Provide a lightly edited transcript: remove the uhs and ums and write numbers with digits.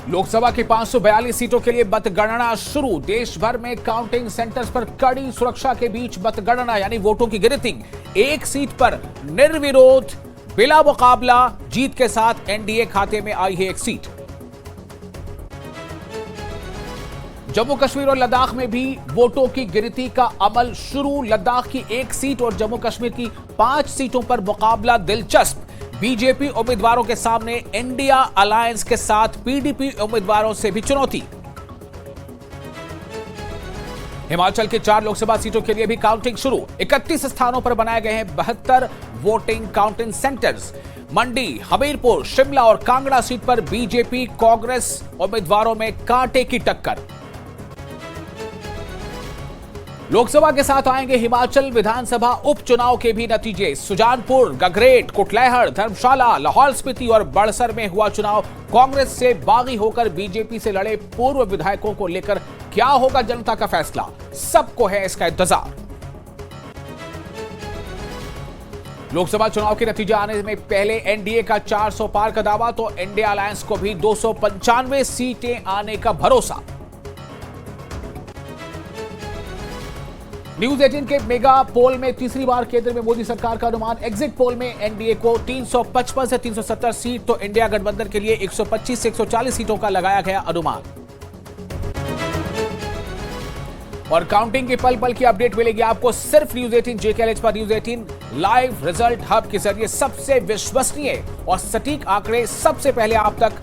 लोकसभा की 542 सीटों के लिए मतगणना शुरू। देश भर में काउंटिंग सेंटर्स पर कड़ी सुरक्षा के बीच मतगणना यानी वोटों की गिनती। एक सीट पर निर्विरोध बिला मुकाबला जीत के साथ एनडीए खाते में आई है एक सीट। जम्मू कश्मीर और लद्दाख में भी वोटों की गिनती का अमल शुरू। लद्दाख की एक सीट और जम्मू कश्मीर की 5 सीटों पर मुकाबला दिलचस्प। बीजेपी उम्मीदवारों के सामने इंडिया अलायंस के साथ पीडीपी उम्मीदवारों से भी चुनौती। हिमाचल के 4 लोकसभा सीटों के लिए भी काउंटिंग शुरू। 31 स्थानों पर बनाए गए हैं 72 वोटिंग काउंटिंग सेंटर्स। मंडी, हमीरपुर, शिमला और कांगड़ा सीट पर बीजेपी कांग्रेस उम्मीदवारों में कांटे की टक्कर। लोकसभा के साथ आएंगे हिमाचल विधानसभा उपचुनाव के भी नतीजे। सुजानपुर, गगरेट, कुटलैहड़, धर्मशाला, लाहौल स्पीति और बड़सर में हुआ चुनाव। कांग्रेस से बागी होकर बीजेपी से लड़े पूर्व विधायकों को लेकर क्या होगा जनता का फैसला, सबको है इसका इंतजार। लोकसभा चुनाव के नतीजे आने में पहले एनडीए का 400 पार का दावा, तो इंडिया अलायंस को भी 295 सीटें आने का भरोसा। न्यूज 18 के मेगा पोल में तीसरी बार केंद्र में मोदी सरकार का अनुमान। एग्जिट पोल में एनडीए को 355 से 370 सीट, तो इंडिया गठबंधन के लिए 125 से 140 सीटों का लगाया गया अनुमान। और काउंटिंग के पल पल की अपडेट मिलेगी आपको सिर्फ न्यूज 18 जेकेएलएच पर। न्यूज 18 लाइव रिजल्ट हब के जरिए सबसे विश्वसनीय और सटीक आंकड़े सबसे पहले आप तक